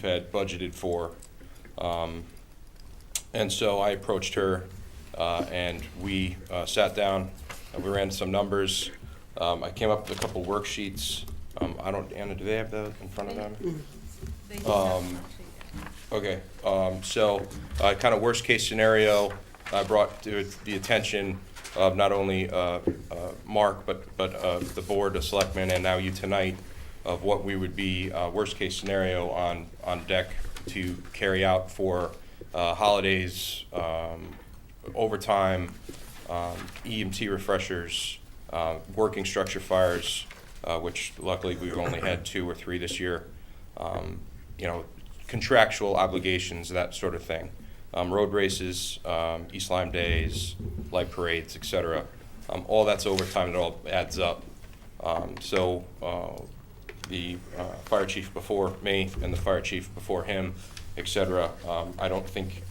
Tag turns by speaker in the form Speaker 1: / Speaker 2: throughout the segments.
Speaker 1: had budgeted for. And so I approached her, and we sat down and we ran some numbers. I came up with a couple worksheets. Anna, do they have those in front of them?
Speaker 2: They do have
Speaker 1: Okay, so kind of worst case scenario, I brought to the attention of not only Mark, but the board of selectmen, and now you tonight, of what we would be worst case scenario on deck to carry out for holidays, overtime, EMT refreshers, working structure fires, which luckily we've only had 2 or 3 this year. Contractual obligations, that sort of thing. Road races, East Lyme days, light parades, etc. All that's overtime, it all adds up. So the fire chief before me and the fire chief before him, etc., I don't think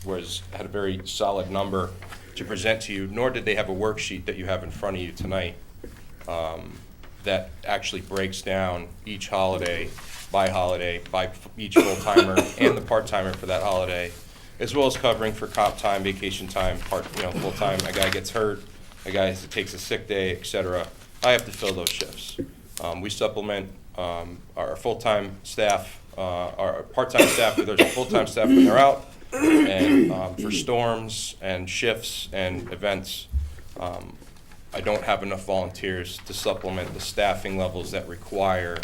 Speaker 1: had a very solid number to present to you, nor did they have a worksheet that you have in front of you tonight that actually breaks down each holiday, by each full-timer and the part-timer for that holiday, as well as covering for comp time, vacation time, full-time, a guy gets hurt, a guy takes a sick day, etc. I have to fill those shifts. We supplement our full-time staff, our part-time staff, there's a full-time staff when they're out, and for storms and shifts and events, I don't have enough volunteers to supplement the staffing levels that require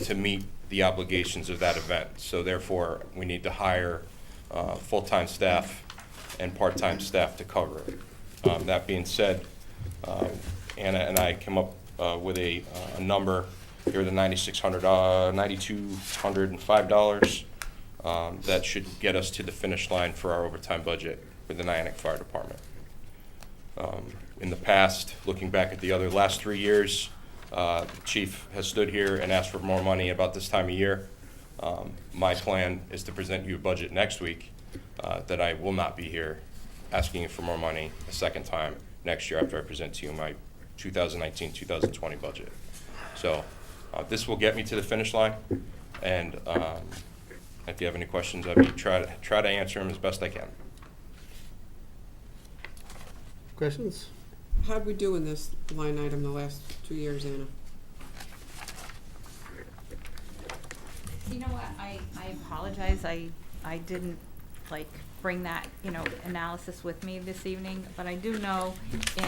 Speaker 1: to meet the obligations of that event. So therefore, we need to hire full-time staff and part-time staff to cover it. That being said, Anna and I came up with a number here, the $9,205. That should get us to the finish line for our overtime budget with the Nyack Fire Department. In the past, looking back at the last 3 years, the chief has stood here and asked for more money about this time of year. My plan is to present you a budget next week that I will not be here asking you for more money a second time next year after I present to you my 2019-2020 budget. So this will get me to the finish line, and if you have any questions, I'll try to answer them as best I can.
Speaker 3: Questions?
Speaker 4: How'd we do in this line item the last 2 years, Anna?
Speaker 2: You know what, I apologize, I didn't bring that, analysis with me this evening, but I do know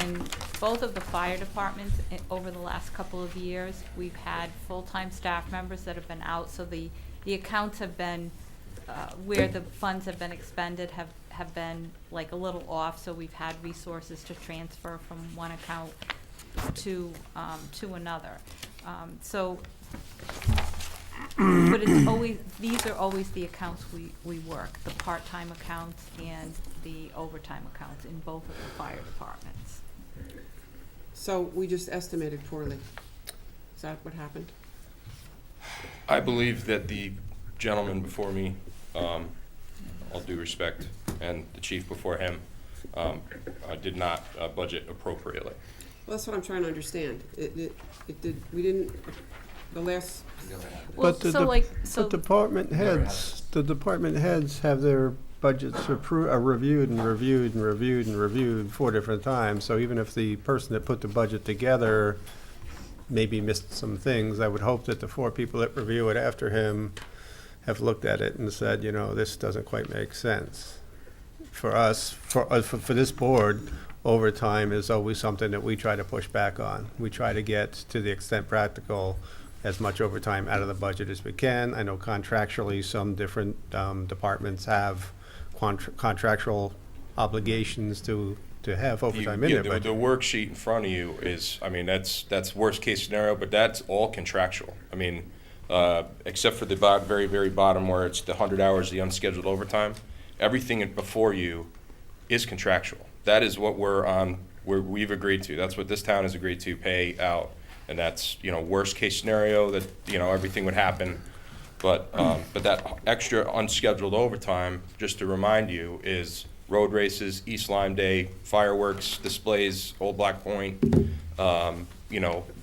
Speaker 2: in both of the fire departments over the last couple of years, we've had full-time staff members that have been out, so the accounts have been, where the funds have been expended have been a little off, so we've had resources to transfer from one account to another. But it's always, these are always the accounts we work, the part-time accounts and the overtime accounts in both of the fire departments.
Speaker 4: So we just estimated poorly. Is that what happened?
Speaker 1: I believe that the gentleman before me, all due respect, and the chief before him, did not budget appropriately.
Speaker 4: Well, that's what I'm trying to understand. The
Speaker 2: Well,
Speaker 3: But the department heads have their budgets reviewed and reviewed and reviewed and reviewed 4 different times. So even if the person that put the budget together maybe missed some things, I would hope that the 4 people that review it after him have looked at it and said, this doesn't quite make sense. For us, for this board, overtime is always something that we try to push back on. We try to get, to the extent practical, as much overtime out of the budget as we can. I know contractually some different departments have contractual obligations to have overtime in there.
Speaker 1: The worksheet in front of you is, that's worst case scenario, but that's all contractual. Except for the very, very bottom where it's the 100 hours, the unscheduled overtime, everything before you is contractual. That is what we've agreed to. That's what this town has agreed to pay out. And that's, worst case scenario that, everything would happen. But that extra unscheduled overtime, just to remind you, is road races, East Lyme Day, fireworks, displays, Old Black Point, the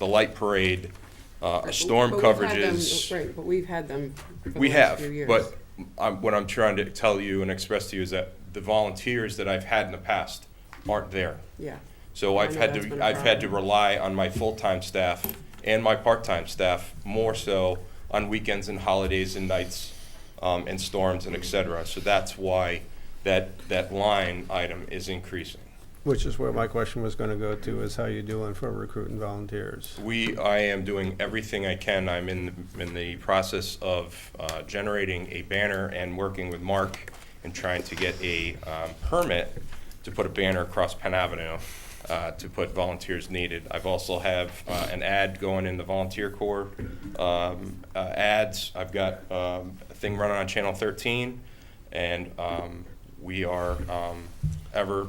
Speaker 1: light parade, Storm
Speaker 4: But we've had them-
Speaker 1: coverages.
Speaker 4: Right, but we've had them for the
Speaker 1: We
Speaker 4: last
Speaker 1: have,
Speaker 4: few years.
Speaker 1: but what I'm trying to tell you and express to you is that the volunteers that I've had in the past aren't there.
Speaker 4: Yeah,
Speaker 1: So
Speaker 4: I
Speaker 1: I've
Speaker 4: know
Speaker 1: had
Speaker 4: that's been
Speaker 1: to,
Speaker 4: a
Speaker 1: I've had to
Speaker 4: problem.
Speaker 1: rely on my full-time staff and my part-time staff more so on weekends and holidays and nights, and storms and et cetera. So that's why that line item is increasing.
Speaker 3: Which is where my question was gonna go to, is how you doing for recruiting volunteers?
Speaker 1: I am doing everything I can. I'm in the process of generating a banner and working with Mark and trying to get a permit to put a banner across Penn Avenue to put volunteers needed. I've also have an ad going in the volunteer corps ads. I've got a thing running on Channel 13, and we are ever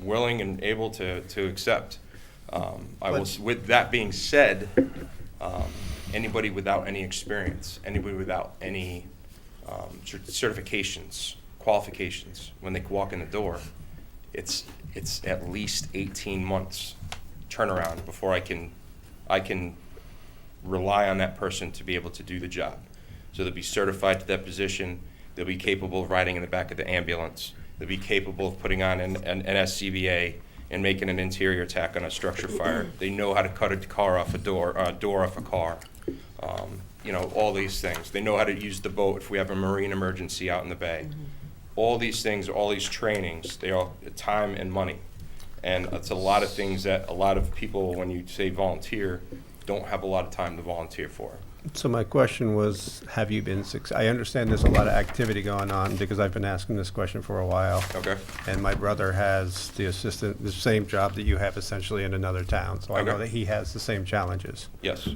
Speaker 1: willing and able to accept. With that being said, anybody without any experience, anybody without any certifications, qualifications, when they walk in the door, it's at least 18 months turnaround before I can rely on that person to be able to do the job. So they'll be certified to that position. They'll be capable of riding in the back of the ambulance. They'll be capable of putting on an SCBA and making an interior attack on a structure fire. They know how to cut a car off a door off a car. All these things. They know how to use the boat if we have a marine emergency out in the bay. All these things, all these trainings, they are time and money. And it's a lot of things that a lot of people, when you say volunteer, don't have a lot of time to volunteer for.
Speaker 3: So my question was, have you been I understand there's a lot of activity going on, because I've been asking this question for a while.
Speaker 1: Okay?
Speaker 3: And my brother has the same job that you have essentially in another town. So I know
Speaker 1: Okay.
Speaker 3: that he has the same challenges.
Speaker 1: Yes.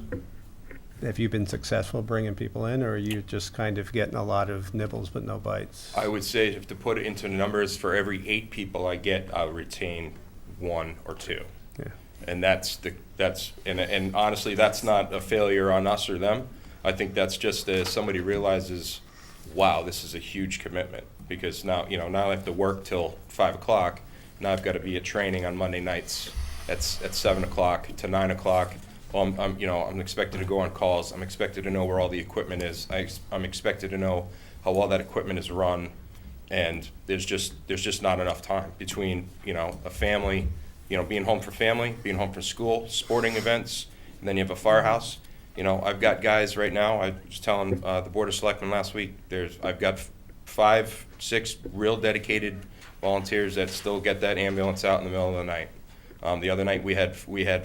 Speaker 3: Have you been successful bringing people in, or are you just kind of getting a lot of nibbles but no bites?
Speaker 1: I would say if to put it into numbers, for every 8 people I get, I'll retain 1 or 2.
Speaker 3: Yeah.
Speaker 1: And and honestly, that's not a failure on us or them. I think that's just somebody realizes, wow, this is a huge commitment, because now I have to work till 5 o'clock. Now I've got to be at training on Monday nights at 7 o'clock to 9 o'clock. Well, I'm expected to go on calls. I'm expected to know where all the equipment is. I'm expected to know how well that equipment is run, and there's just not enough time between a family, being home for family, being home for school, sporting events, and then you have a firehouse. I've got guys right now. I was telling the Board of Selectmen last week. I've got 5, 6 real dedicated volunteers that still get that ambulance out in the middle of the night. The other night we had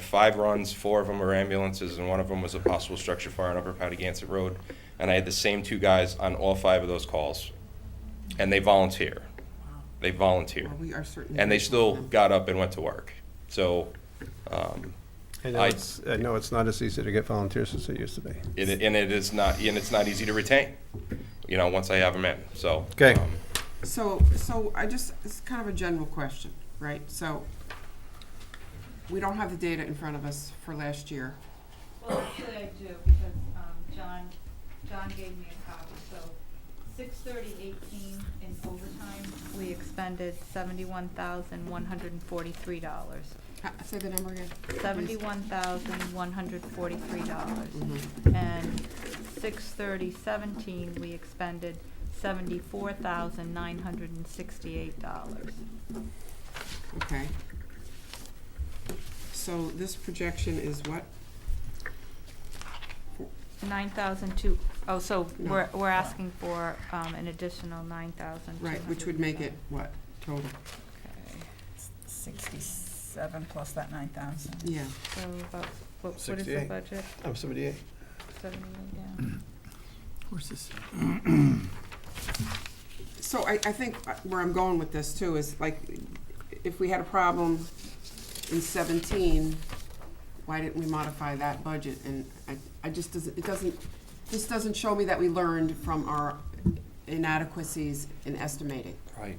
Speaker 1: 5 runs. 4 of them were ambulances, and 1 of them was a possible structure fire on Upper Patagonic Road. And I had the same 2 guys on all 5 of those calls, and they volunteer. They volunteer,
Speaker 4: Well, we are certainly.
Speaker 1: and they
Speaker 4: grateful
Speaker 1: still
Speaker 4: for them.
Speaker 1: got up and went to work. So,
Speaker 3: I know it's not as easy to get volunteers as it used to be.
Speaker 1: it's not easy to retain. Once I have them in. So.
Speaker 3: Okay.
Speaker 4: So it's kind of a general question, right? So we don't have the data in front of us for last year.
Speaker 2: Well, actually I do, because John gave me a copy. So 6/30/18 in overtime, we expended $71,143.
Speaker 4: Say the number again.
Speaker 2: $71,143.
Speaker 4: Mhm.
Speaker 2: And 6/30/17, we expended $74,968.
Speaker 4: Okay. So this projection is what?
Speaker 2: 9,002, oh, so
Speaker 4: No.
Speaker 2: we're asking for an additional 9,000.
Speaker 4: Right, which would make it what, total?
Speaker 2: Okay,
Speaker 5: 67 plus that 9,000.
Speaker 4: Yeah.
Speaker 2: so about, what is the
Speaker 3: 68.
Speaker 2: budget?
Speaker 3: I'm 78.
Speaker 2: 78, yeah.
Speaker 5: Where's this?
Speaker 4: So I think where I'm going with this too is like, if we had a problem in 17, why didn't we modify that budget? And I just this doesn't show me that we learned from our inadequacies in estimating.
Speaker 1: Right.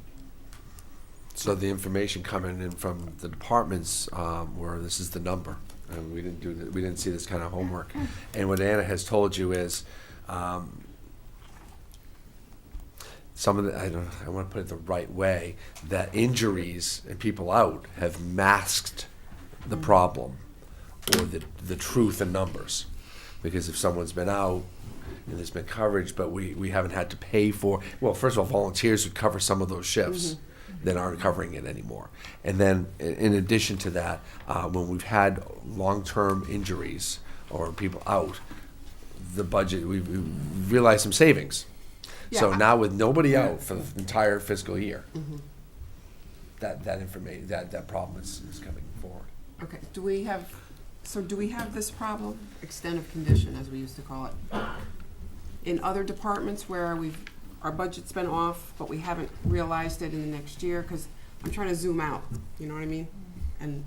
Speaker 6: So the information coming in from the departments, where this is the number, and we didn't see this kind of homework. And what Anna has told you is, some of the, I want to put it the right way, that injuries and people out have masked the problem, for the truth in numbers. Because if someone's been out and there's been coverage, but we haven't had to pay for, well, first of all, volunteers would cover some of those shifts that aren't covering it anymore. And then in addition to that, when we've had long-term injuries or people out, the budget, we've realized some savings. So
Speaker 4: Yeah.
Speaker 6: now with nobody out for the entire fiscal year, that information, that problem is coming forward.
Speaker 4: Okay, do we have this problem, extent of condition, as we used to call it, in other departments where our budget's been off, but we haven't realized it in the next year? Because I'm trying to zoom out, you know what I mean? And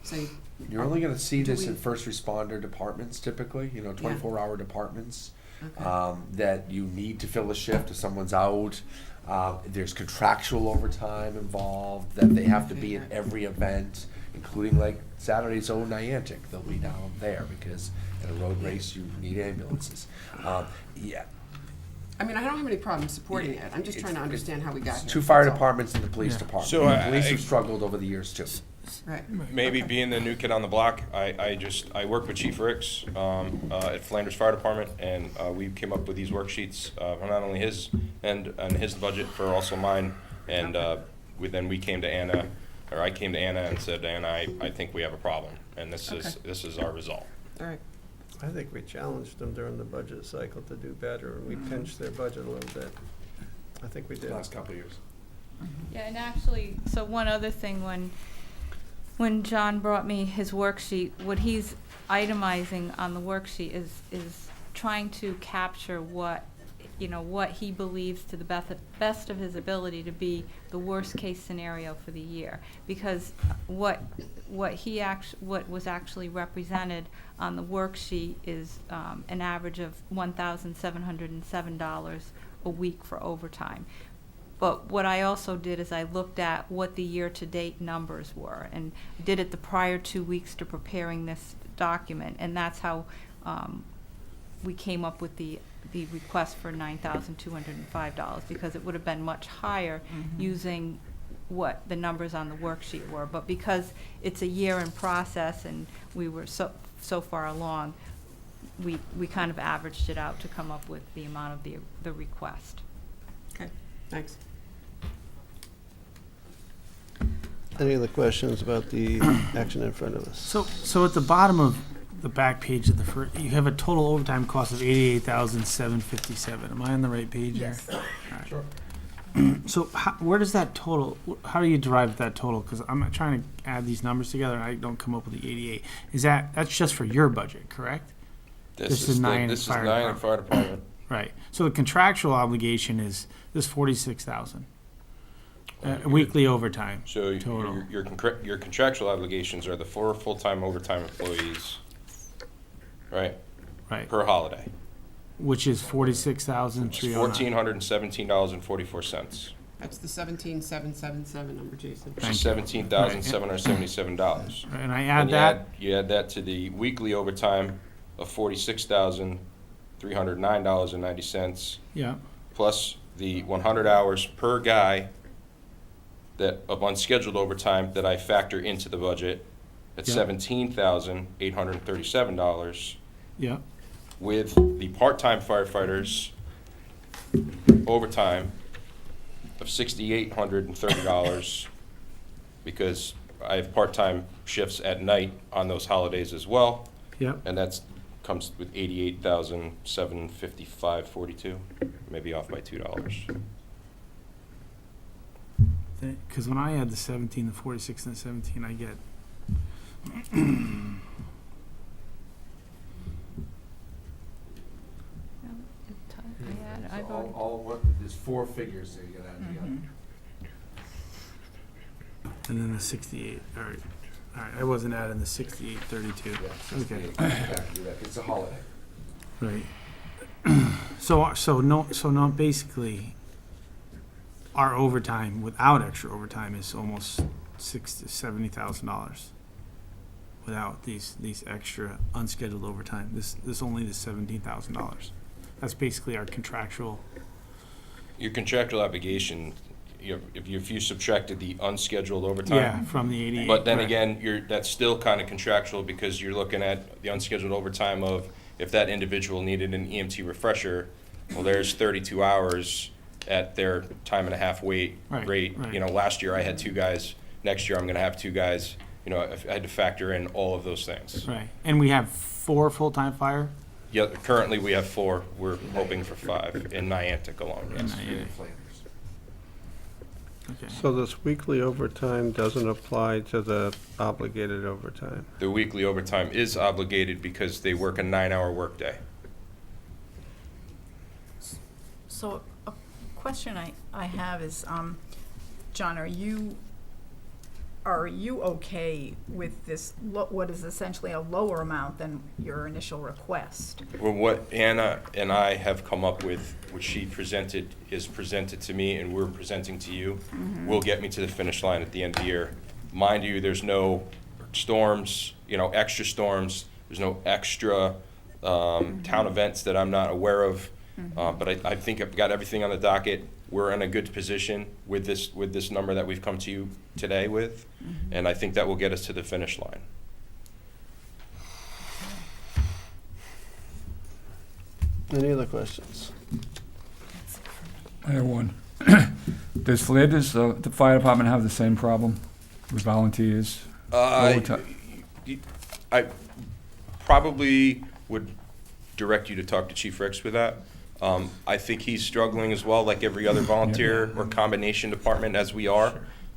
Speaker 4: say,
Speaker 6: You're only gonna see
Speaker 4: Do
Speaker 6: this
Speaker 4: we-
Speaker 6: in first responder departments typically, 24-hour departments.
Speaker 4: okay,
Speaker 6: That you need to fill a shift if someone's out. There's contractual overtime involved, that they have to be at every event, including like Saturday's own Niantic. They'll be down there because at a road race, you need ambulances. Yeah.
Speaker 4: I mean, I don't have any problem supporting it, I'm just trying to understand how we got
Speaker 6: It's
Speaker 4: here.
Speaker 6: two fire
Speaker 4: that's all.
Speaker 6: departments and the police
Speaker 5: Yeah.
Speaker 6: department.
Speaker 1: So
Speaker 6: The police
Speaker 1: I-
Speaker 6: have struggled over the years too.
Speaker 4: Right,
Speaker 1: Maybe
Speaker 4: Okay.
Speaker 1: being the new kid on the block, I work with Chief Ricks at Flanders Fire Department, and we came up with these worksheets, not only his and his budget, for also mine. And then we came to Anna, or I came to Anna and said, Anna, I think we have a problem, and this is our result.
Speaker 4: All right,
Speaker 3: I think we challenged them during the budget cycle to do better, and we pinched their budget a little bit. I think we did.
Speaker 6: Last couple of years.
Speaker 2: Yeah, and actually, so one other thing, when John brought me his worksheet, what he's itemizing on the worksheet is trying to capture what he believes to the best of his ability to be the worst case scenario for the year. Because what was actually represented on the worksheet is an average of $1,707 a week for overtime. But what I also did is I looked at what the year-to-date numbers were, and did it the prior 2 weeks to preparing this document, and that's how we came up with the request for $9,205, because it would have been much higher using what the numbers on the worksheet were. But because it's a year in process and we were so far along, we kind of averaged it out to come up with the amount of the request.
Speaker 4: okay, thanks.
Speaker 3: Any other questions about the action in front of us?
Speaker 7: So at the bottom of the back page of the first, you have a total overtime cost of $88,757. Am I on the right page there?
Speaker 5: Yes.
Speaker 6: Sure.
Speaker 7: So where does that total? How do you derive that total? Because I'm trying to add these numbers together, and I don't come up with the 88. That's just for your budget, correct? This is nine
Speaker 1: This is
Speaker 7: fire
Speaker 1: 9 in fire department.
Speaker 7: Right. So the contractual obligation is this 46,000 weekly overtime.
Speaker 1: So
Speaker 7: Total.
Speaker 1: your contractual obligations are the 4 full-time overtime employees, right,
Speaker 7: Right.
Speaker 1: per holiday.
Speaker 7: Which is
Speaker 1: It's
Speaker 7: 46,309.
Speaker 1: $1,417.44.
Speaker 4: That's the 17,777 number, Jason.
Speaker 1: Which
Speaker 7: Thank
Speaker 1: is
Speaker 7: you.
Speaker 1: $17,777.
Speaker 7: And I
Speaker 1: And
Speaker 7: add that.
Speaker 1: you add that to the weekly overtime of $46,309.90,
Speaker 7: Yeah.
Speaker 1: plus the 100 hours per guy of unscheduled overtime that I factor into the budget at
Speaker 7: Yeah.
Speaker 1: $17,837,
Speaker 7: Yeah.
Speaker 1: with the part-time firefighters overtime of $6,830, because I have part-time shifts at night on those holidays as well,
Speaker 7: Yeah.
Speaker 1: and comes with $88,755.42, maybe off by $2.
Speaker 7: Because when I add the 17, the 46, and the 17, I get.
Speaker 6: There's 4 figures that you gotta add together.
Speaker 7: And then the 68. All right. All right. I wasn't adding the 6832.
Speaker 6: Yeah,
Speaker 7: Okay.
Speaker 6: exactly that. It's a holiday.
Speaker 7: Right. So not basically. Our overtime without extra overtime is almost $60,000 to $70,000. Without these extra unscheduled overtime, this only the $17,000. That's basically our contractual.
Speaker 1: Your contractual obligation if you subtracted the unscheduled
Speaker 7: Yeah,
Speaker 1: overtime.
Speaker 7: from the 88.
Speaker 1: But then
Speaker 7: right.
Speaker 1: again, that's still kind of contractual because you're looking at the unscheduled overtime of if that individual needed an EMT refresher, well, there's 32 hours at their time and a half rate.
Speaker 7: Right.
Speaker 1: Last year I had 2 guys. Next year I'm going to have 2 guys. I had to factor in all of those things.
Speaker 7: Right, and we have 4 full-time fire?
Speaker 1: Yeah, currently we have 4. We're hoping for 5 in Niantic alone, yes.
Speaker 7: Yeah.
Speaker 6: Flanders.
Speaker 7: Okay.
Speaker 3: So this weekly overtime doesn't apply to the obligated overtime?
Speaker 1: The weekly overtime is obligated because they work a 9-hour workday.
Speaker 5: So a question I have is, John, are you okay with this, what is essentially a lower amount than your initial request?
Speaker 1: Well, what Anna and I have come up with, which she presented, is presented to me and we're presenting to you, will get me to the finish line at the end of the year. Mind you, there's no storms, extra storms, there's no extra town events that I'm not aware of. But I think I've got everything on the docket. We're in a good position with this number that we've come to you today with, and I think that will get us to the finish line.
Speaker 3: Any other questions?
Speaker 8: I have one. Does Flanders, the fire department, have the same problem with volunteers? Overtime.
Speaker 1: I probably would direct you to talk to Chief Ricks with that. I think he's struggling as well, like every other volunteer or combination department as we are.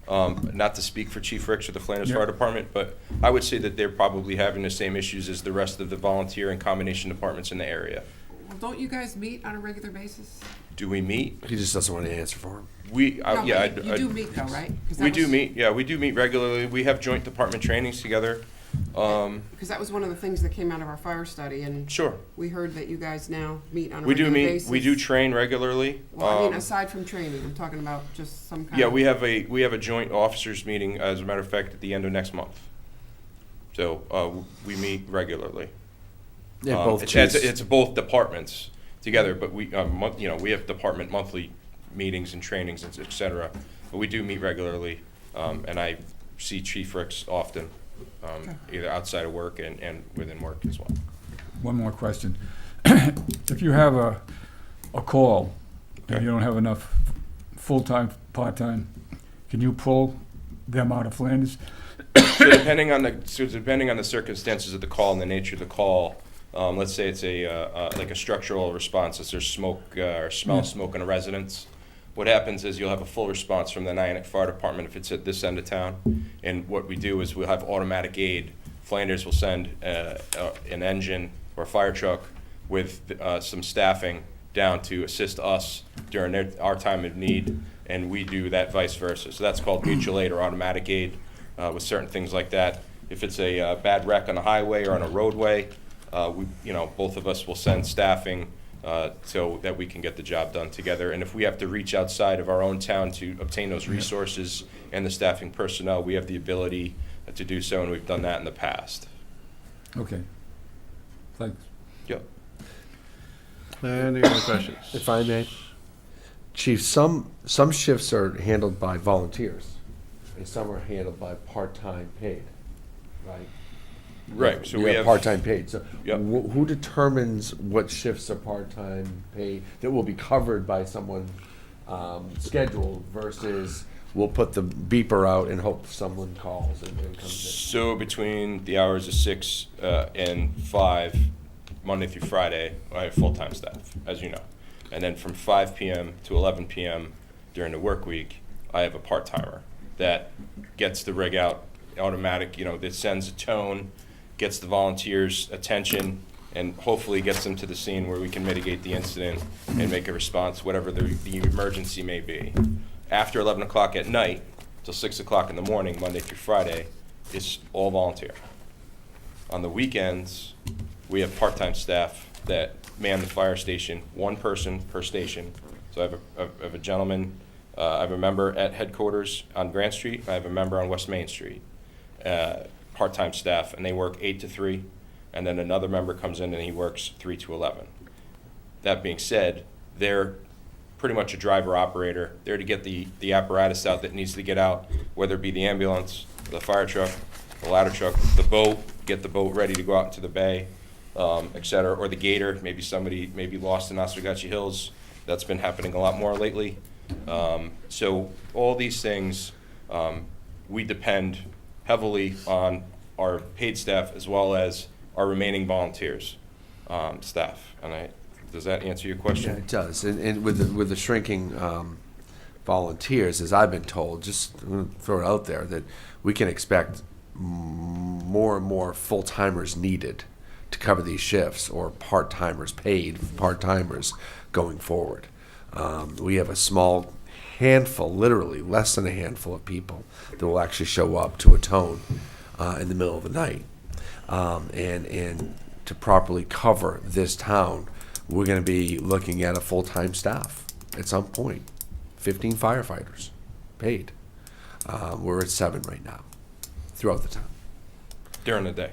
Speaker 1: Not to speak for Chief Ricks or the Flanders
Speaker 8: Yeah.
Speaker 1: Fire Department, but I would say that they're probably having the same issues as the rest of the volunteer and combination departments in the area.
Speaker 4: Well, don't you guys meet on a regular basis?
Speaker 1: Do we meet?
Speaker 6: He just doesn't want to answer for him.
Speaker 4: No,
Speaker 1: Yeah,
Speaker 4: but you do meet though, right? 'Cause that
Speaker 1: we do
Speaker 4: was-
Speaker 1: meet. Yeah, we do meet regularly. We have joint department trainings together.
Speaker 4: Because that was one of the things that came out of our fire study, and
Speaker 1: Sure,
Speaker 4: we heard that you guys now meet on a
Speaker 1: we do
Speaker 4: regular
Speaker 1: meet.
Speaker 4: basis.
Speaker 1: We do train regularly.
Speaker 4: Well, I mean, aside from training, I'm talking about just some kind
Speaker 1: Yeah,
Speaker 4: of.
Speaker 1: we have a joint officers meeting, as a matter of fact, at the end of next month. So we meet regularly.
Speaker 6: Yeah, both
Speaker 1: It's
Speaker 6: chiefs.
Speaker 1: both departments together, but we we have department monthly meetings and trainings, et cetera. But we do meet regularly, and I see Chief Ricks often, either outside of work and within work as well.
Speaker 8: One more question. If you have a call and you don't have enough full-time, part-time, can you pull them out of Flanders?
Speaker 1: So depending on the circumstances of the call and the nature of the call, let's say it's like a structural response, if there's smoke or smell of smoke in a residence. What happens is you'll have a full response from the Niantic Fire Department if it's at this end of town. And what we do is we'll have automatic aid. Flanders will send an engine or a fire truck with some staffing down to assist us during our time of need, and we do that vice versa. So that's called mutual aid or automatic aid with certain things like that. If it's a bad wreck on a highway or on a roadway, both of us will send staffing so that we can get the job done together. And if we have to reach outside of our own town to obtain those resources and the staffing personnel, we have the ability to do so, and we've done that in the past.
Speaker 8: Okay. Thanks.
Speaker 1: Yep.
Speaker 3: Any other questions?
Speaker 6: If I may, Chief, some shifts are handled by volunteers, and some are handled by part-time paid, right?
Speaker 1: Right, so
Speaker 6: You
Speaker 1: we have.
Speaker 6: part-time paid. So
Speaker 1: Yep.
Speaker 6: who determines what shifts are part-time paid that will be covered by someone scheduled versus we'll put the beeper out and hope someone calls and comes in?
Speaker 1: So between the hours of 6 and 5, Monday through Friday, I have full-time staff, as you know. And then from 5 p.m. to 11 p.m. during the work week, I have a part-timer that gets the rig out automatic, that sends a tone, gets the volunteers' attention, and hopefully gets them to the scene where we can mitigate the incident and make a response, whatever the emergency may be. After 11 o'clock at night till 6 o'clock in the morning, Monday through Friday, it's all volunteer. On the weekends, we have part-time staff that man the fire station, one person per station. So I have a gentleman, I have a member at headquarters on Grant Street, I have a member on West Main Street. Part-time staff, and they work 8 to 3, and then another member comes in and he works 3 to 11. That being said, their pretty much a driver operator, there to get the apparatus out that needs to get out, whether it be the ambulance, the fire truck, the ladder truck, the boat, get the boat ready to go out into the bay, et cetera, or the gator. Maybe somebody may be lost in Oswegatchie Hills. That's been happening a lot more lately. So all these things, we depend heavily on our paid staff as well as our remaining volunteers, staff. And does that answer your
Speaker 6: Yeah,
Speaker 1: question?
Speaker 6: it does. And with the shrinking volunteers, as I've been told, just throw it out there, that we can expect more and more full-timers needed to cover these shifts, or part-timers, paid part-timers going forward. We have a small handful, literally less than a handful of people that will actually show up to atone in the middle of the night. And to properly cover this town, we're going to be looking at a full-time staff at some point. 15 firefighters paid. We're at 7 right now throughout the town.
Speaker 1: During the day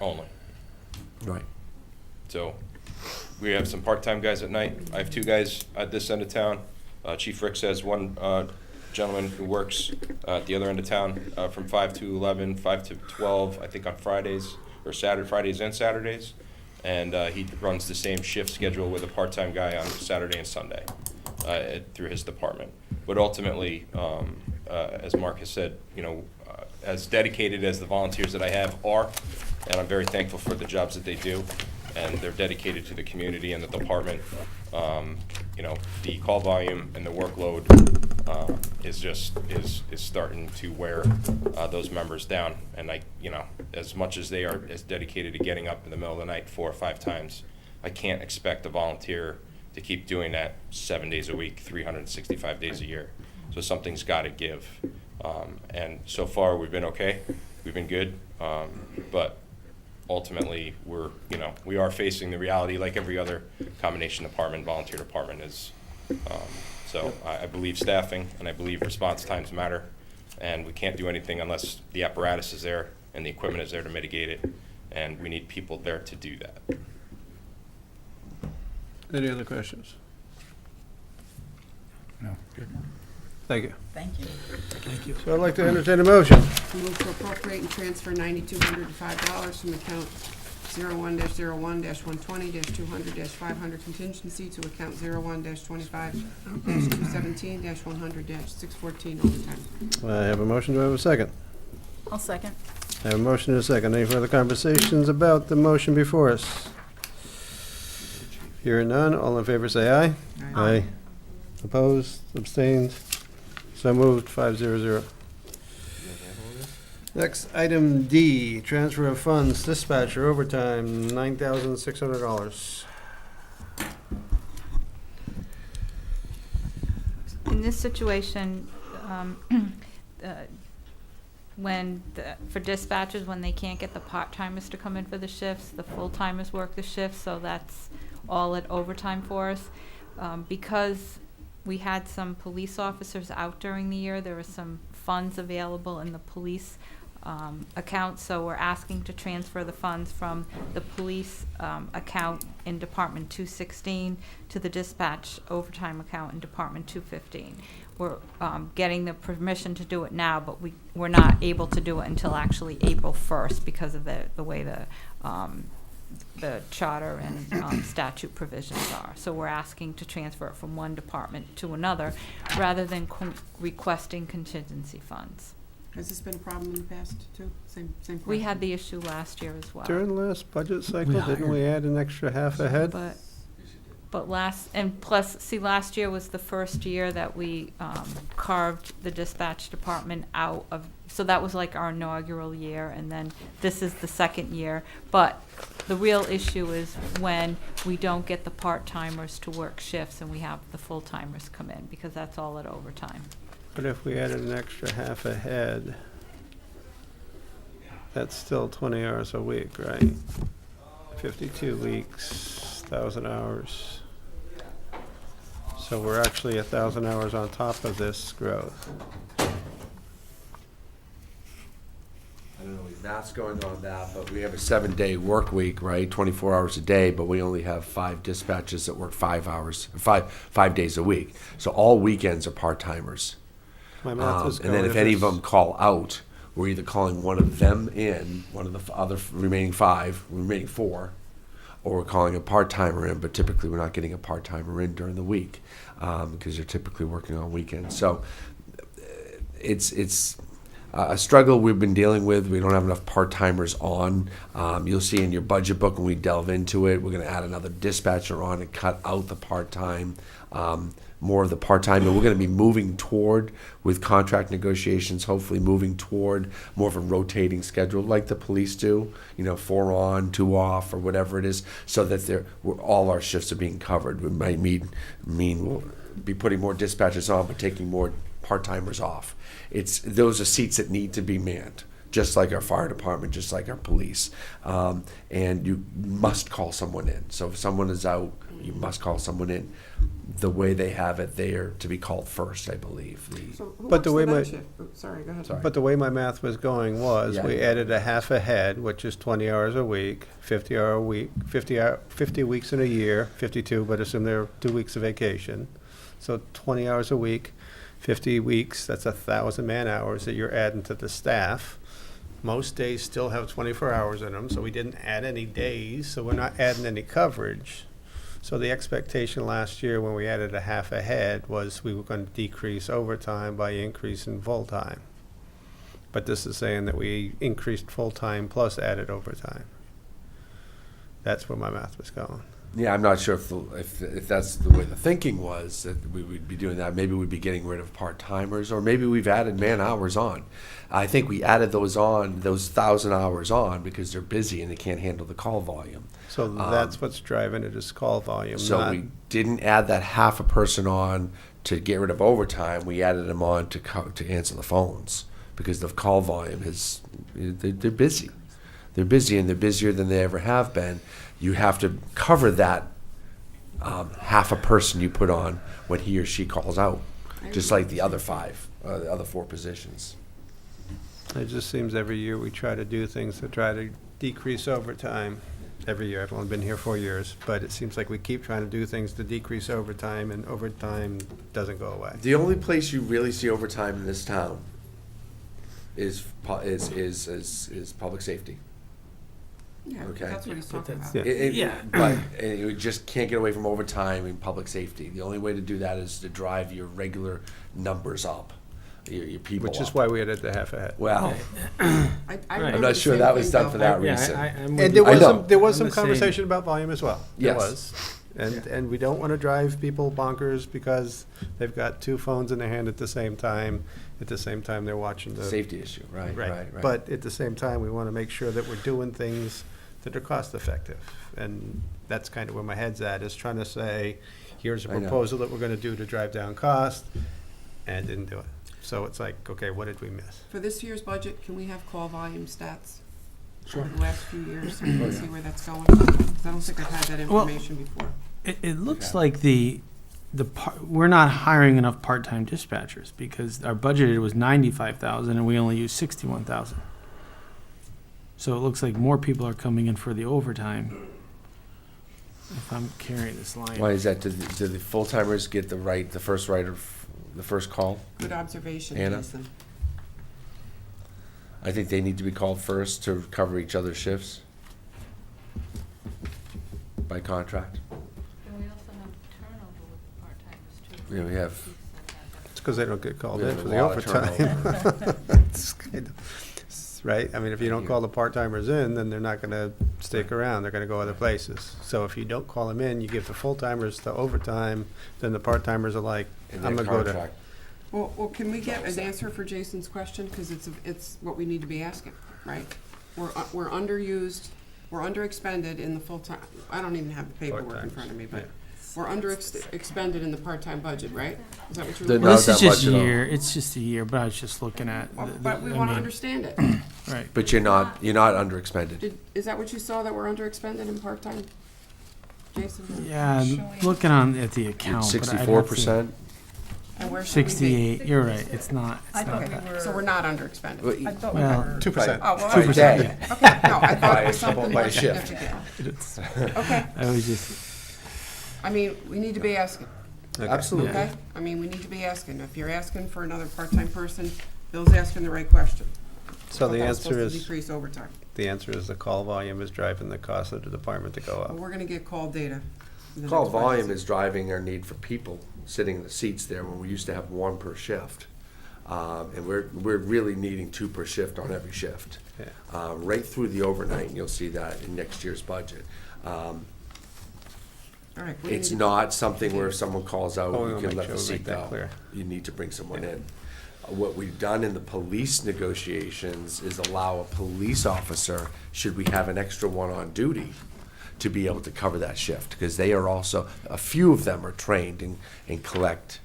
Speaker 1: only.
Speaker 6: Right.
Speaker 1: So we have some part-time guys at night. I have 2 guys at this end of town. Chief Ricks has one gentleman who works at the other end of town from 5 to 11, 5 to 12, I think on Fridays, or Fridays and Saturdays. And he runs the same shift schedule with a part-time guy on Saturday and Sunday through his department. But ultimately, as Mark has said, as dedicated as the volunteers that I have are, and I'm very thankful for the jobs that they do, and they're dedicated to the community and the department. The call volume and the workload is starting to wear those members down. And as much as they are as dedicated to getting up in the middle of the night 4 or 5 times, I can't expect a volunteer to keep doing that 7 days a week, 365 days a year. So something's got to give. And so far we've been okay. We've been good. But ultimately, we are facing the reality like every other combination department, volunteer department is. So I believe staffing and I believe response times matter, and we can't do anything unless the apparatus is there and the equipment is there to mitigate it, and we need people there to do that.
Speaker 3: Any other questions?
Speaker 8: No.
Speaker 3: Thank you.
Speaker 5: Thank you.
Speaker 3: So I'd like to entertain a motion.
Speaker 4: Move to appropriate and transfer $9,205 from account 01-01-120-200-500 contingency to account 01-25-217-100-614 overtime.
Speaker 3: I have a motion. Do I have a second?
Speaker 5: I'll second.
Speaker 3: I have a motion and a second. Any further conversations about the motion before us? Hearing none, all in favor say aye. Aye. Opposed, abstained, so moved, 500. Next, item D, transfer of funds, dispatcher overtime, $9,600.
Speaker 2: In this situation, for dispatchers, when they can't get the part-timers to come in for the shifts, the full-timers work the shifts, so that's all at overtime for us. Because we had some police officers out during the year, there were some funds available in the police account, so we're asking to transfer the funds from the police account in Department 216 to the dispatch overtime account in Department 215. We're getting the permission to do it now, but we're not able to do it until actually April 1st because of the way the charter and statute provisions are. So we're asking to transfer it from one department to another rather than requesting contingency funds.
Speaker 4: Has this been a problem in the past, too? Same question?
Speaker 2: We had the issue last year as well.
Speaker 3: During the last budget cycle, didn't we add an extra half a head?
Speaker 2: But last year was the first year that we carved the dispatch department out of, so that was like our inaugural year, and then this is the second year. But the real issue is when we don't get the part-timers to work shifts and we have the full-timers come in, because that's all at overtime.
Speaker 3: But if we added an extra half a head, that's still 20 hours a week, right? 52 weeks, 1,000 hours. So we're actually 1,000 hours on top of this growth.
Speaker 6: I don't know math's going on that, but we have a 7-day work week, right? 24 hours a day, but we only have 5 dispatchers that work 5 days a week. So all weekends are part-timers.
Speaker 3: My math was
Speaker 6: And then
Speaker 3: going
Speaker 6: if any of
Speaker 3: it's-
Speaker 6: them call out, we're either calling one of them in, one of the other remaining 4, or we're calling a part-timer in, but typically we're not getting a part-timer in during the week, because they're typically working on weekends. So it's a struggle we've been dealing with. We don't have enough part-timers on. You'll see in your budget book when we delve into it, we're going to add another dispatcher on and cut out the part-time, more of the part-time. And we're going to be moving toward, with contract negotiations, hopefully moving toward more of a rotating schedule like the police do, 4 on, 2 off, or whatever it is, so that all our shifts are being covered. We might mean we'll be putting more dispatchers on, but taking more part-timers off. Those are seats that need to be manned, just like our fire department, just like our police. And you must call someone in. So if someone is out, you must call someone in. The way they have it, they are to be called first, I believe.
Speaker 4: So who
Speaker 3: But the
Speaker 4: works
Speaker 3: way
Speaker 4: the
Speaker 3: my-
Speaker 4: night shift? Oh, sorry, go ahead.
Speaker 6: Sorry.
Speaker 3: But the way my math was going was,
Speaker 6: Yeah.
Speaker 3: we added a half a head, which is 20 hours a week, 50-hour a week, 50 weeks in a year, 52, but assume there are 2 weeks of vacation. So 20 hours a week, 50 weeks, that's 1,000 man-hours that you're adding to the staff. Most days still have 24 hours in them, so we didn't add any days, so we're not adding any coverage. So the expectation last year when we added a half a head was we were going to decrease overtime by increasing full-time. But this is saying that we increased full-time plus added overtime. That's where my math was going.
Speaker 6: Yeah, I'm not sure if that's the way the thinking was, that we would be doing that. Maybe we'd be getting rid of part-timers, or maybe we've added man-hours on. I think we added those 1,000 hours on, because they're busy and they can't handle the call volume.
Speaker 3: So that's what's driving it, is call volume,
Speaker 6: So
Speaker 3: not,
Speaker 6: we didn't add that half a person on to get rid of overtime. We added them on to answer the phones, because the call volume they're busy. They're busy, and they're busier than they ever have been. You have to cover that half a person you put on when he or she calls out, just like the other 4 positions.
Speaker 3: it just seems every year we try to do things to try to decrease overtime. Every year, I've only been here 4 years, but it seems like we keep trying to do things to decrease overtime, and overtime doesn't go away.
Speaker 6: The only place you really see overtime in this town is public safety.
Speaker 4: Yeah,
Speaker 6: Okay.
Speaker 4: that's what he's talking about.
Speaker 3: Yeah.
Speaker 6: But you just can't get away from overtime in public safety. The only way to do that is to drive your regular numbers up, your people
Speaker 3: Which is
Speaker 6: up.
Speaker 3: why we added the half a head.
Speaker 6: Well,
Speaker 4: I
Speaker 6: I'm
Speaker 4: remember
Speaker 6: not
Speaker 4: the
Speaker 6: sure
Speaker 4: same
Speaker 6: that was
Speaker 4: thing,
Speaker 6: done
Speaker 4: though.
Speaker 6: for that
Speaker 7: Yeah,
Speaker 6: reason.
Speaker 7: I'm with
Speaker 3: And
Speaker 7: you.
Speaker 3: there was
Speaker 6: I
Speaker 3: some,
Speaker 6: know.
Speaker 3: there was
Speaker 7: I'm
Speaker 3: some
Speaker 7: the same.
Speaker 3: conversation about volume as well. There
Speaker 6: Yes.
Speaker 3: was. And we don't want to drive people bonkers because they've got 2 phones in their hand at the same time. At the same time, they're watching the.
Speaker 6: Safety issue, right.
Speaker 3: But at the same time, we want to make sure that we're doing things that are cost effective. And that's kind of where my head's at, is trying to say, here's a
Speaker 6: I know.
Speaker 3: proposal that we're going to do to drive down cost, and didn't do it. So it's like, okay, what did we miss?
Speaker 4: For this year's budget, can we have call volume stats?
Speaker 6: Sure.
Speaker 4: Over the last few years, so we can see where that's going? 'Cause I don't think I've had that
Speaker 7: Well-
Speaker 4: information before.
Speaker 7: It looks
Speaker 6: Okay.
Speaker 7: like we're not hiring enough part-time dispatchers, because our budgeted was 95,000 and we only used 61,000. So it looks like more people are coming in for the overtime. If I'm carrying this line.
Speaker 6: Why is that? Do the full-timers get the first call?
Speaker 4: Good observation,
Speaker 6: Anna?
Speaker 4: Jason.
Speaker 6: I think they need to be called first to cover each other's shifts by contract.
Speaker 2: And we also have turnover with part-timers too.
Speaker 6: Yeah, we have.
Speaker 3: It's because they don't get called
Speaker 6: We
Speaker 3: in
Speaker 6: have
Speaker 3: for
Speaker 6: a
Speaker 3: the
Speaker 6: lot of
Speaker 3: overtime. It's kind of- Right? I mean, if you don't call the part-timers in, then they're not going to stick around. They're going to go other places. So if you don't call them in, you give the full-timers the overtime, then the part-timers are like,
Speaker 6: In
Speaker 3: I'm
Speaker 6: their
Speaker 3: going to go to.
Speaker 6: contract.
Speaker 4: Well, can we get an answer for Jason's question? Because it's what we need to be asking, right? We're underused, we're underexpended in the full-time, I don't even have the paperwork in
Speaker 3: Part-timers,
Speaker 4: front of me, but
Speaker 3: yeah.
Speaker 4: we're expended in the part-time budget, right? Is that what you're
Speaker 6: The-
Speaker 4: looking
Speaker 7: Well,
Speaker 6: Not
Speaker 7: this is
Speaker 6: that
Speaker 7: just a
Speaker 6: much at all.
Speaker 7: year. It's just a year, but I was just looking at.
Speaker 4: But we
Speaker 7: I
Speaker 4: want to
Speaker 7: mean,
Speaker 4: understand it.
Speaker 7: Right.
Speaker 6: But you're not underexpended.
Speaker 4: Is that what you saw, that we're underexpended in part-time? Jason?
Speaker 7: Yeah, I'm looking at the account. but I'd have to-
Speaker 6: 64%.
Speaker 4: And where should we be?
Speaker 7: 68, you're right, it's not,
Speaker 5: I
Speaker 7: it's
Speaker 5: thought
Speaker 7: not
Speaker 5: we
Speaker 7: that.
Speaker 5: were.
Speaker 4: So we're not under expended.
Speaker 6: Well,
Speaker 5: I thought we
Speaker 7: Well,
Speaker 5: were.
Speaker 3: 2%.
Speaker 4: Oh, well,
Speaker 6: By
Speaker 4: okay.
Speaker 6: day.
Speaker 4: Okay, no, I thought it was
Speaker 6: By-
Speaker 4: something
Speaker 6: by
Speaker 4: more
Speaker 6: shift.
Speaker 4: significant.
Speaker 7: It's,
Speaker 4: Okay,
Speaker 7: I was just,
Speaker 4: I mean, we need to be asking,
Speaker 6: Absolutely.
Speaker 4: okay? I mean, we need to be asking. If you're asking for another part-time person, Bill's asking the right question.
Speaker 3: So the
Speaker 4: How that's
Speaker 3: answer
Speaker 4: supposed to
Speaker 3: is,
Speaker 4: decrease overtime.
Speaker 3: the answer is the call volume is driving the cost of the department to go
Speaker 4: But
Speaker 3: up.
Speaker 4: we're gonna get call data. in the
Speaker 6: Call
Speaker 4: next budget
Speaker 6: volume
Speaker 4: season.
Speaker 6: is driving our need for people sitting in the seats there when we used to have one per shift. And we're really needing 2 per shift on every shift.
Speaker 3: Yeah.
Speaker 6: Right through the overnight, and you'll see that in next year's budget.
Speaker 4: All right. we
Speaker 6: It's
Speaker 4: need-
Speaker 6: not something where if someone calls out,
Speaker 3: Oh, we
Speaker 6: you
Speaker 3: wanna
Speaker 6: can
Speaker 3: make
Speaker 6: let
Speaker 3: sure
Speaker 6: the
Speaker 3: we make
Speaker 6: seat
Speaker 3: that
Speaker 6: go.
Speaker 3: clear.
Speaker 6: You need to bring someone in. What we've done in the police negotiations is allow a police officer, should we have an extra one on duty, to be able to cover that shift, because they are also, a few of them are trained in collect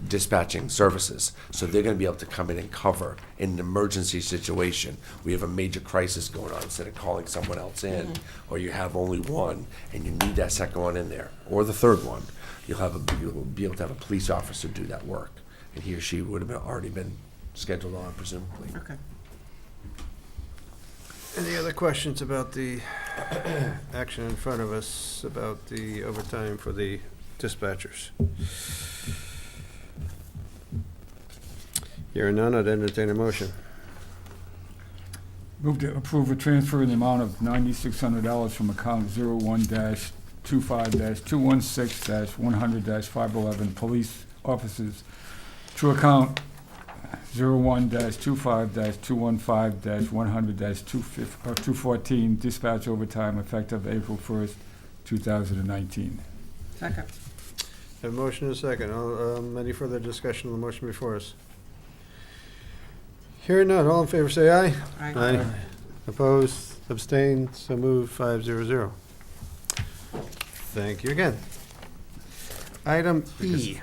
Speaker 6: dispatching services. So they're gonna be able to come in and cover in an emergency situation. We have a major crisis going on, instead of calling someone else in, or you have only one, and you need that second one in there, or the third one. You'll be able to have a police officer do that work, and he or she would have already been scheduled on presumably.
Speaker 4: Okay.
Speaker 3: Any other questions about the action in front of us, about the overtime for the dispatchers? Hearing none, I'd entertain a motion.
Speaker 8: Move to approve a transfer in the amount of $9,600 from account 01-25-216-100-511 police officers to account 01-25-215-100-214 dispatch overtime effective April 1st, 2019.
Speaker 4: Second.
Speaker 3: Have a motion and a second. Any further discussion on the motion before us? Hearing none, all in favor say aye.
Speaker 4: Aye.
Speaker 3: Opposed, abstained, so moved, 500. Thank you again. Item E,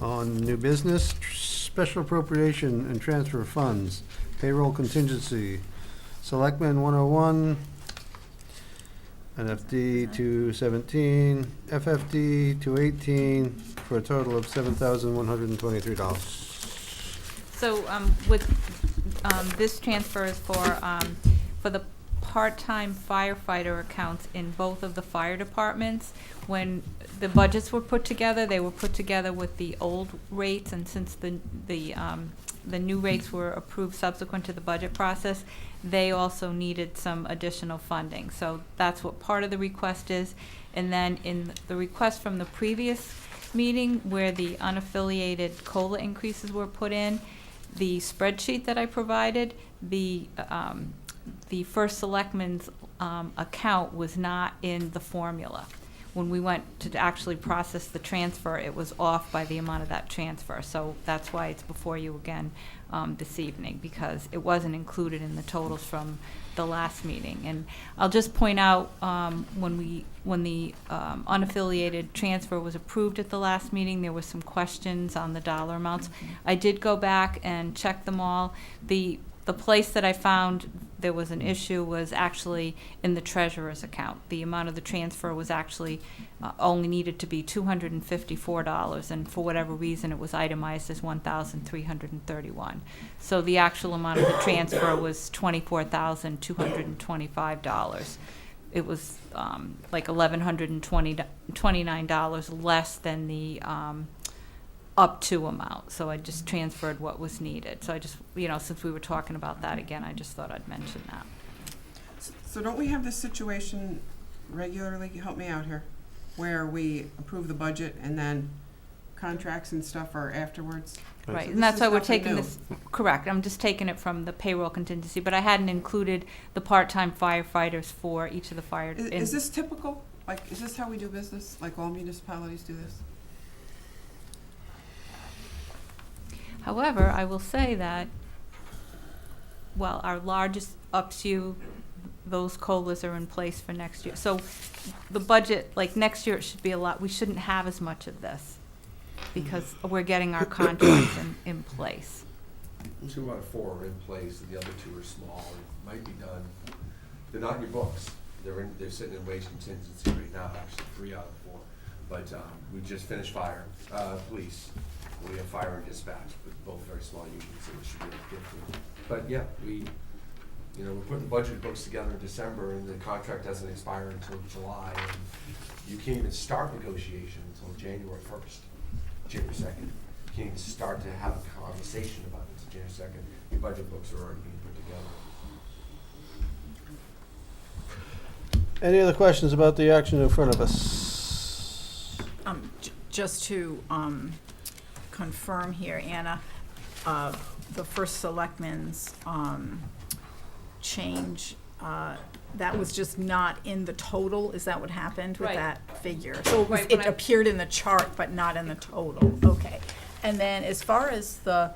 Speaker 3: on new business, special appropriation and transfer of funds, payroll contingency, Selectmen 101, NFD 217, FFD 218, for a total of $7,123.
Speaker 2: So, with, this transfer is for the part-time firefighter accounts in both of the fire departments. When the budgets were put together, they were put together with the old rates, and since the new rates were approved subsequent to the budget process, they also needed some additional funding. So that's what part of the request is. And then in the request from the previous meeting, where the unaffiliated COLA increases were put in, the spreadsheet that I provided, the first selectman's account was not in the formula. When we went to actually process the transfer, it was off by the amount of that transfer. So that's why it's before you again this evening, because it wasn't included in the totals from the last meeting. And I'll just point out, when the unaffiliated transfer was approved at the last meeting, there were some questions on the dollar amounts. I did go back and check them all. The place that I found there was an issue was actually in the treasurer's account. The amount of the transfer was actually only needed to be $254, and for whatever reason, it was itemized as $1,331. So the actual amount of the transfer was $24,225. It was like $1,129 less than the up to amount. So I just transferred what was needed. So I just, since we were talking about that again, I just thought I'd mention that.
Speaker 4: So don't we have this situation regularly, help me out here, where we approve the budget and then contracts and stuff are afterwards?
Speaker 2: Right,
Speaker 4: So
Speaker 2: and that's
Speaker 4: this
Speaker 2: why
Speaker 4: is
Speaker 2: we're
Speaker 4: nothing
Speaker 2: taking
Speaker 4: new.
Speaker 2: this, correct, I'm just taking it from the payroll contingency, but I hadn't included the part-time firefighters for each of the fire.
Speaker 4: Is this typical? Like, is this how we do business? Like all municipalities do this?
Speaker 2: However, I will say that, well, our largest up-to, those COLAs are in place for next year. So the budget, like next year, it should be a lot, we shouldn't have as much of this because we're getting our contracts in place.
Speaker 6: 2 out of 4 are in place, and the other 2 are small, and might be done. They're not in your books. They're sitting in wage contingency right now, actually, 3 out of 4. But we just finished fire, police. We have fire and dispatch, but both very small unions, so we should be able to get through. But yeah, we're putting budget books together in December, and the contract doesn't expire until July, and you can't even start negotiation until January 1st, January 2nd. You can't even start to have a conversation about it until January 2nd. Your budget books are already being put together.
Speaker 3: Any other questions about the action in front of us?
Speaker 5: Just to confirm here, Anna, the first selectman's change, that was just not in the total? Is that what happened with
Speaker 2: Right.
Speaker 5: that figure? So
Speaker 2: Right,
Speaker 5: it
Speaker 2: when I-
Speaker 5: appeared in the chart, but not in the total? Okay. And then as far as the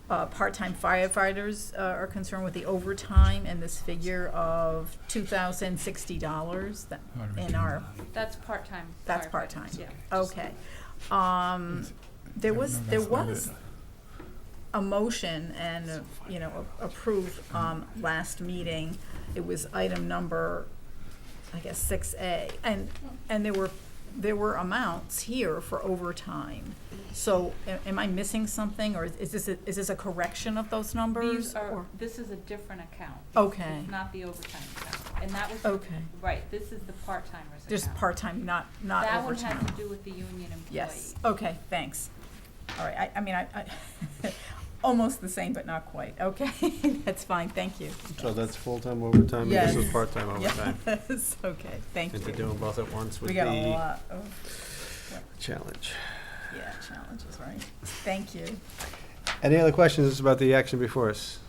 Speaker 5: part-time firefighters are concerned with the overtime and this figure of $2,060 that in our,
Speaker 2: That's part-time.
Speaker 5: that's
Speaker 2: firefighters,
Speaker 5: part-time?
Speaker 2: Yeah.
Speaker 5: Okay. There was a motion and, approved, last meeting. It was item number, I guess, 6A. And there were amounts here for overtime. So am I missing something, or is this a correction of those numbers? or-
Speaker 2: This is a different account.
Speaker 5: Okay.
Speaker 2: It's not the overtime account. And that was,
Speaker 5: Okay.
Speaker 2: right, this is the part-timers account.
Speaker 5: Just part-time, not
Speaker 2: That one
Speaker 5: overtime?
Speaker 2: has to do with the union employee.
Speaker 5: Yes, okay, thanks. All right, I almost the same, but not quite. Okay, that's fine, thank you.
Speaker 3: So that's full-time overtime, and this is
Speaker 5: Yes.
Speaker 3: part-time overtime.
Speaker 5: Yes, okay, thank
Speaker 3: And to
Speaker 5: you.
Speaker 3: do them both at once would
Speaker 5: We got a
Speaker 3: be
Speaker 5: lot of,
Speaker 3: challenge.
Speaker 5: yeah, challenges, right? Thank you.
Speaker 3: Any other questions about the action before us?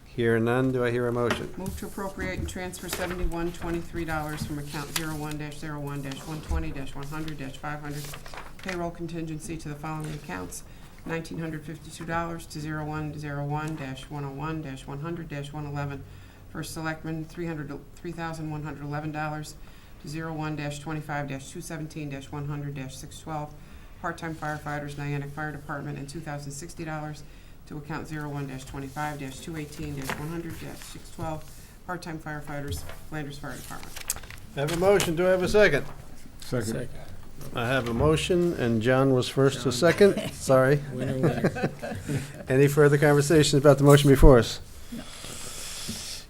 Speaker 3: Hear none, do I hear a motion?
Speaker 4: Move to appropriate and transfer $71.23 from account 01-01-120-100-500 payroll contingency to the following accounts: $1,952 to 01-01-101-100-111. First Selectman, $3,111 to 01-25-217-100-612. Part-time firefighters, Niantic Fire Department, and $2,060 to account 01-25-218-100-612. Part-time firefighters, Flanders Fire Department.
Speaker 3: I have a motion, do I have a second?
Speaker 8: Second.
Speaker 3: I have a motion, and John was first to second, sorry. Any further conversations about the motion before us?
Speaker 5: No.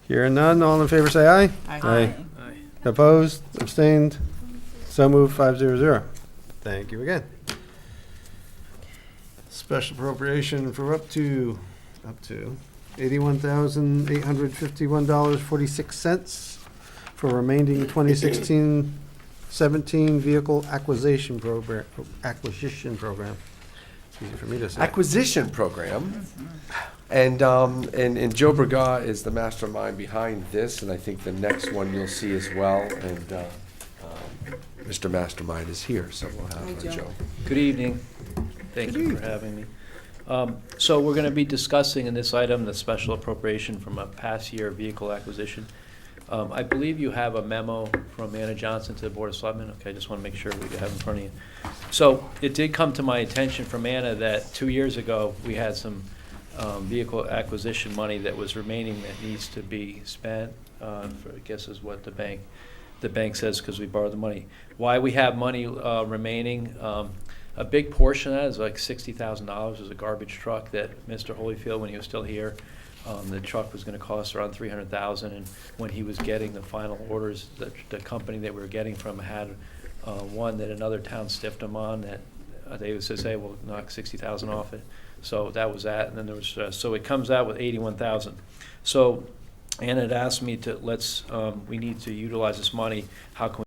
Speaker 3: Hearing none, all in favor say aye. Aye. Opposed, abstained, so moved 500. Thank you again. Special appropriation for up to $81,851.46 for remaining 2016-17 vehicle acquisition program. It's easy for me to say.
Speaker 6: Acquisition program. And Joe Bergat is the mastermind behind this, and I think the next one you'll see as well. And Mr. Mastermind is here, so we'll
Speaker 4: Hi,
Speaker 6: have
Speaker 4: Joe.
Speaker 6: Joe.
Speaker 9: Good evening. Thank you for having me. So we're going to be discussing in this item the special appropriation from a past year vehicle acquisition. I believe you have a memo from Anna Johnson to the Board of Selectmen. Okay, I just want to make sure we have it in front of you. So it did come to my attention from Anna that 2 years ago, we had some vehicle acquisition money that was remaining that needs to be spent, I guess is what the bank says, because we borrowed the money. Why we have money remaining, a big portion of that is like $60,000 is a garbage truck that Mr. Holyfield, when he was still here, the truck was going to cost around $300,000, and when he was getting the final orders, the company that we were getting from had one that another town stiffed him on that they would say, we'll knock $60,000 off it. So that was that, and then there was so it comes out with $81,000. So Anna had asked me to we need to utilize this money. How can we